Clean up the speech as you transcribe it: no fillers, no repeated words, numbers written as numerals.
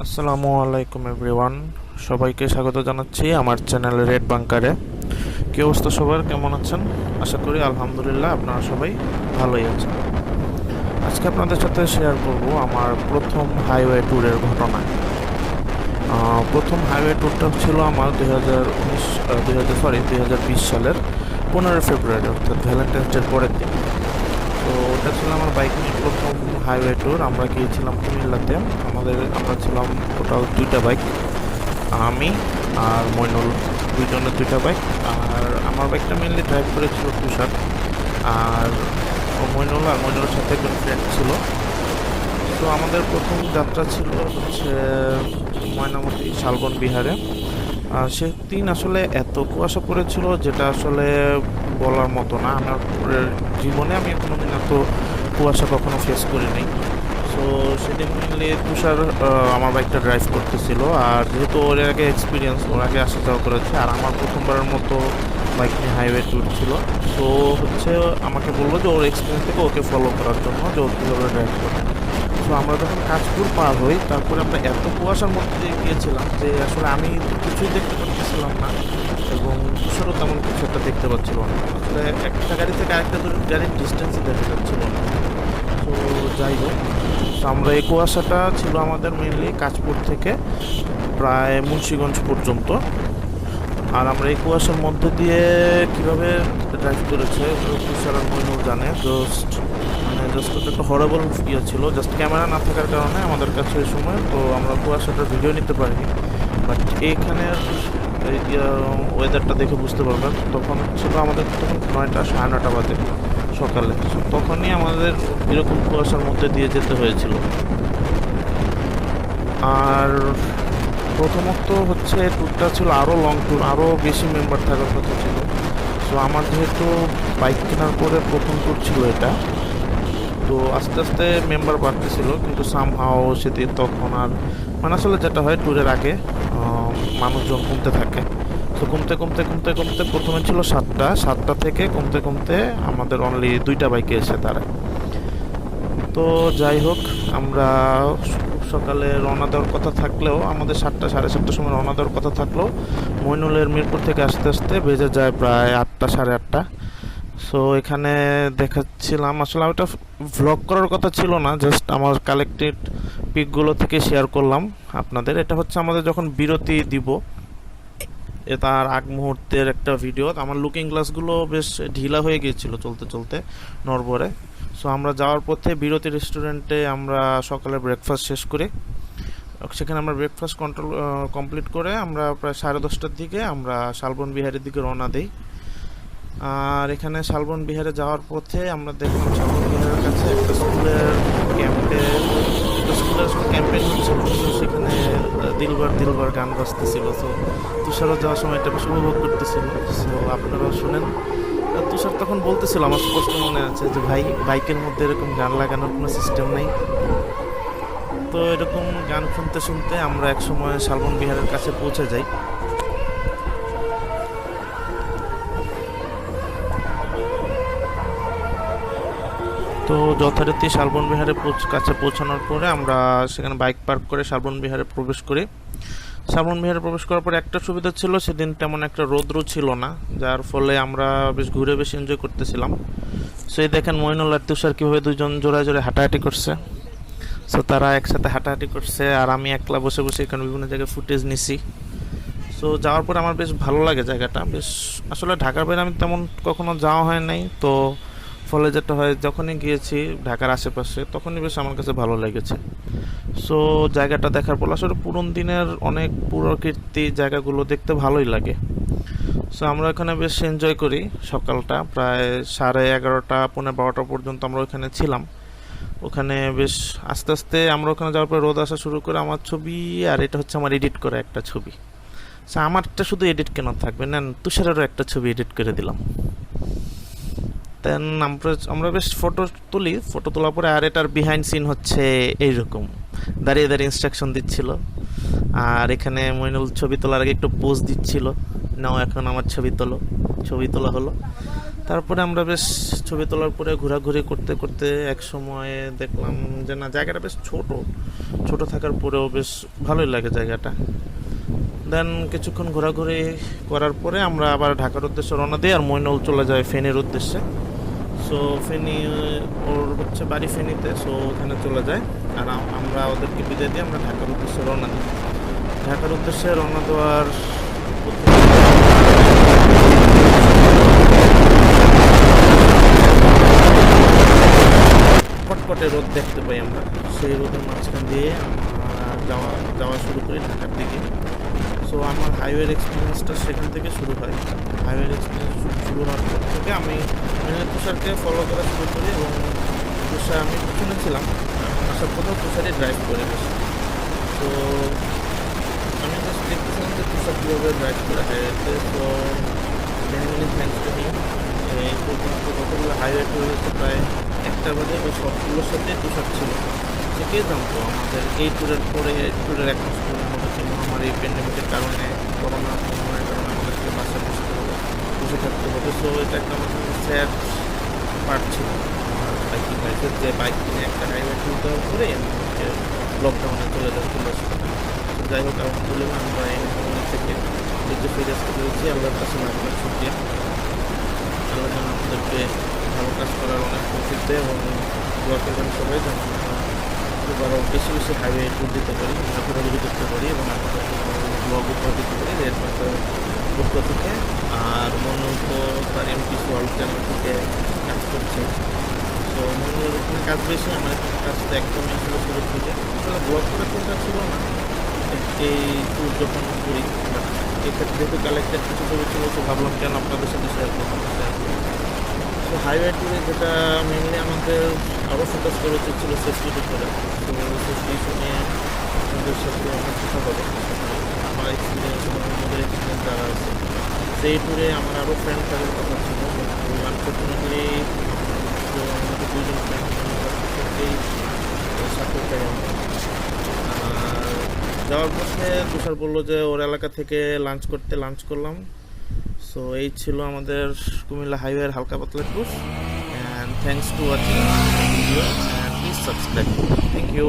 আসসালামু আলাইকুম এভরিওয়ান, সবাইকে স্বাগত জানাচ্ছি আমার চ্যানেল রেড বাংকারে। কি অবস্থা সবার, কেমন আছেন? আশা করি আলহামদুলিল্লাহ আপনারা সবাই ভালোই আছেন। আজকে আপনাদের সাথে শেয়ার করব আমার প্রথম হাইওয়ে ট্যুরের ঘটনা। প্রথম হাইওয়ে ট্যুরটা ছিল আমার 2020 সালের 15 ফেব্রুয়ারি, অর্থাৎ ভ্যালেন্টাইন্স ডের পরের দিন। তো ওটা ছিল আমার বাইক নিয়ে প্রথম হাইওয়ে ট্যুর। আমরা গিয়েছিলাম কুমিল্লাতে। আমরা ছিলাম টোটাল দুইটা বাইক, আমি আর মইনুল, দুইজনের দুইটা বাইক। আর আমার বাইকটা মেনলি ড্রাইভ করেছিল তুষার, আর মইনুলের সাথে একজন ফ্রেন্ড ছিল। তো আমাদের প্রথম যাত্রা ছিল হচ্ছে ময়নামতি শালবন বিহারে। সেদিন আসলে এত কুয়াশা পড়েছিল যেটা আসলে বলার মতো না। আমার জীবনে আমি কোনোদিন এত কুয়াশা কখনো ফেস করিনি। সো সেদিন মেনলি তুষার আমার বাইকটা ড্রাইভ করতেছিল, আর যেহেতু ওর আগে এক্সপিরিয়েন্স, ওর আগে আসা যাওয়া করেছে, আর আমার প্রথমবারের মতো বাইক নিয়ে হাইওয়ে ট্যুর ছিল। তো হচ্ছে আমাকে বললো যে ওর এক্সপিরিয়েন্স থেকে ওকে ফলো করার জন্য, যে ও কীভাবে ড্রাইভ করে। তো আমরা যখন কাশপুর পার হই, তারপরে আমরা এত কুয়াশার মধ্যে দিয়ে গিয়েছিলাম যে আসলে আমি কিছুই দেখতে পাচ্ছিলাম না, এবং তুষারও তেমন কিছু একটা দেখতে পাচ্ছিল না। আসলে একটা গাড়ি থেকে আরেকটা গাড়ির ডিস্টেন্সই দেখা যাচ্ছিল না। তো যাই হোক, তো আমরা এই কুয়াশাটা ছিল আমাদের মেনলি কাশপুর থেকে প্রায় মুন্সিগঞ্জ পর্যন্ত। আর আমরা এই কুয়াশার মধ্যে দিয়ে কীভাবে ড্রাইভ করেছে তুষার আর মইনুল জানে। জাস্ট একটা হরেবল ইয়ে ছিল, জাস্ট ক্যামেরা না থাকার কারণে আমাদের কাছে ওই সময়, তো আমরা কুয়াশাটার ভিডিও নিতে পারিনি। বাট এইখানের ওয়েদারটা দেখে বুঝতে পারবেন, তখন ছিল আমাদের তখন 9টা, 9:30 বাজে সকালে। তখনই আমাদের এরকম কুয়াশার মধ্যে দিয়ে যেতে হয়েছিল। আর প্রথমত হচ্ছে ট্যুরটা ছিল আরও লং ট্যুর, আরও বেশি মেম্বার থাকার কথা ছিল। সো আমার যেহেতু বাইক কেনার পরে প্রথম ট্যুর ছিল এটা, তো আস্তে আস্তে মেম্বার বাড়তেছিল, কিন্তু সামহাও সেদিন তখন আর মানে আসলে যেটা হয় ট্যুরের আগে মানুষজন কমতে থাকে। তো কমতে কমতে কমতে কমতে প্রথমে ছিল 7টা থেকে কমতে কমতে আমাদের অনলি 2টা বাইকে এসে দাঁড়ায়। তো যাই হোক, আমরা সকালে রওনা দেওয়ার কথা থাকলেও, আমাদের 7টা, 7:30টার সময় রওনা দেওয়ার কথা থাকলেও মইনুলের মিরপুর থেকে আসতে আসতে বেজে যায় প্রায় 8টা, 8:30। সো এখানে দেখাচ্ছিলাম, আসলে ওটা ভ্লগ করার কথা ছিল না, জাস্ট আমার কালেক্টেড পিকগুলো থেকে শেয়ার করলাম আপনাদের। এটা হচ্ছে আমাদের যখন বিরতি দিব তার আগ মুহূর্তের একটা ভিডিও। আমার লুকিং গ্লাসগুলো বেশ ঢিলা হয়ে গিয়েছিল চলতে চলতে নড়বড়ে। সো আমরা যাওয়ার পথে বিরতি রেস্টুরেন্টে আমরা সকালে ব্রেকফাস্ট শেষ করে, সেখানে আমরা ব্রেকফাস্ট কমপ্লিট করে আমরা প্রায় 10:30টার দিকে আমরা শালবন বিহারের দিকে রওনা দিই। আর এখানে শালবন বিহারে যাওয়ার পথে আমরা দেখলাম শালবন বিহারের কাছে একটা স্কুলের ক্যাম্পেইন হচ্ছিল। সেখানে দিলবার গান বাজতেছিল। তো তুষারও যাওয়ার সময় এটা বেশ উপভোগ করতেছিল। সো আপনারাও শুনেন। তুষার তখন বলতেছিল, আমার স্পষ্ট মনে আছে, যে ভাই বাইকের মধ্যে এরকম গান লাগানোর কোনো সিস্টেম নেই। তো এরকম গান শুনতে শুনতে আমরা এক সময় শালবন বিহারের কাছে পৌঁছে যাই। তো যথারীতি শালবন বিহারে কাছে পৌঁছানোর পরে আমরা সেখানে বাইক পার্ক করে শালবন বিহারে প্রবেশ করি। শালবন বিহারে প্রবেশ করার পরে একটা সুবিধা ছিল, সেদিন তেমন একটা রৌদ্র ছিল না, যার ফলে আমরা বেশ ঘুরে বেশ এনজয় করতেছিলাম। সেই দেখেন মইনুল আর তুষার কীভাবে দুজন জোড়ায় জোড়ায় হাঁটাহাঁটি করছে। সো তারা একসাথে হাঁটাহাঁটি করছে, আর আমি একলা বসে বসে এখানে বিভিন্ন জায়গায় ফুটেজ নিছি। সো যাওয়ার পরে আমার বেশ ভালো লাগে জায়গাটা। বেশ আসলে ঢাকার বাইরে আমি তেমন কখনো যাওয়া হয় নাই, তো ফলে যেটা হয় যখনই গিয়েছি ঢাকার আশেপাশে তখনই বেশ আমার কাছে ভালো লেগেছে। সো জায়গাটা দেখার পর আসলে পুরনো দিনের অনেক পুরাকীর্তি জায়গাগুলো দেখতে ভালোই লাগে। সো আমরা এখানে বেশ এনজয় করি। সকালটা প্রায় 11:30, 12:15 পর্যন্ত আমরা ওখানে ছিলাম। ওখানে বেশ আস্তে আস্তে আমরা ওখানে যাওয়ার পর রোদ আসা শুরু করে। আমার ছবি, আর এটা হচ্ছে আমার এডিট করা একটা ছবি। সো আমারটা শুধু এডিট কেন থাকবে না, তুষারেরও একটা ছবি এডিট করে দিলাম। দেন আমরা বেশ ফটো তুলি। ফটো তোলার পরে আর এটার বিহাইন্ড সিন হচ্ছে এইরকম, দাঁড়িয়ে দাঁড়িয়ে ইনস্ট্রাকশন দিচ্ছিল। আর এখানে মইনুল ছবি তোলার আগে একটু পোজ দিচ্ছিল, নাও এখন আমার ছবি তোলা হলো। তো তারপরে আমরা বেশ ছবি তোলার পরে ঘোরাঘুরি করতে করতে এক সময়ে দেখলাম যে না, জায়গাটা বেশ ছোট ছোট থাকার পরেও বেশ ভালোই লাগে জায়গাটা। দেন কিছুক্ষণ ঘোরাঘুরি করার পরে আমরা আবার ঢাকার উদ্দেশ্যে রওনা দিই, আর মইনুল চলে যায় ফেনীর উদ্দেশ্যে। সো ফেনী, ওর হচ্ছে বাড়ি ফেনীতে, সো ওখানে চলে যায়। আর আমরা ওদেরকে বিদায় দিয়ে আমরা ঢাকার উদ্দেশ্যে রওনা দিই। ঢাকার উদ্দেশ্যে রওনা দেওয়ার কটকটে রোদ দেখতে পাই আমরা। সেই রোদের মাঝখান দিয়ে আমরা যাওয়া যাওয়া শুরু করি ঢাকার দিকে। সো আমার হাইওয়ের এক্সপিরিয়েন্সটা সেখান থেকে শুরু হয়। হাইওয়ের এক্সপিরিয়েন্স শুরু হওয়ার পর থেকে আমি তুষারকে ফলো করা শুরু করি, এবং তুষার, আমি পিছনে ছিলাম, আসার কোথাও তুষারই ড্রাইভ করে বেশি। তো আমি জাস্ট দেখতেছিলাম যে তুষার কীভাবে ড্রাইভ করে হাইওয়েতে। তো মেনি থ্যাংকস টু হিম। এই পর্যন্ত কতগুলো হাইওয়ে ট্যুর হচ্ছে প্রায় 1টা বাজে, ওই সবগুলোর সাথে তুষার ছিল। সে কে জানতো আমাদের এই ট্যুরের পরে, ট্যুরের 1 মাস পরে আমাদেরকে মহামারী প্যান্ডেমিকের কারণে, করোনা মহামারীর কারণে আমাদেরকে বাসায় বসে থাকতে হবে। সো এটা একটা আমার স্যাড পার্ট ছিল আমার বাইকিং লাইফের, যে বাইক কিনে একটা হাইওয়ে ট্যুর দেওয়ার পরে আমাদেরকে লকডাউনে চলে যাচ্ছিল সেটা। যাই হোক, আলহামদুলিল্লাহ আমরা এই মহামারী থেকে নিজে ফিরে আসতে পেরেছি। আল্লাহর কাছে লাখ লাখ শুকরিয়া। আল্লাহ যেন আমাদেরকে ভালো কাজ করার অনেক তৌফিক দেয়, এবং দোয়া করবেন সবাই যেন আমরা আরও বেশি বেশি হাইওয়ে ট্যুর দিতে পারি, ঘোরাঘুরি করতে পারি, এবং আপনাদেরকে ব্লগ উপহার দিতে পারি রেড মাস্টার পক্ষ থেকে। আর মনুল তো তার এমপিসি ওয়ার্ল্ড চ্যানেল থেকে কাজ করছে। তো মনুলের ওখানে কাজ বেশি, আমার এখানে কাজ তো একদমই আসলে শুরু থেকে আসলে ব্লগ করার চিন্তা ছিল না এই ট্যুর যখন করি। বাট এক্ষেত্রে যেহেতু কালেক্টেড কিছু ছবি ছিল, তো ভাবলাম কেন আপনাদের সাথে শেয়ার করবো। তো হাইওয়ে ট্যুরে যেটা মেনলি আমাদের আরও ফোকাস করা উচিত ছিল সেফটির উপরে। তো সেফটি ইস্যু নিয়ে আমাদের সাথে অনেক কথা হবে। আমার এক্সপিরিয়েন্স এবং আমাদের এক্সপিরিয়েন্স যারা আছে, সেই ট্যুরে আমার আরও ফ্রেন্ড থাকার কথা ছিল, কিন্তু আনফর্চুনেটলি আমাদের 2জন ফ্রেন্ড সত্যিই সাথে পাই আমরা। আর যাওয়ার পথে তুষার বললো যে ওর এলাকা থেকে লাঞ্চ করলাম। সো এই ছিল আমাদের কুমিল্লা হাইওয়ের হালকা পাতলা tour. And thanks to watching video, and please subscribe. Thank you.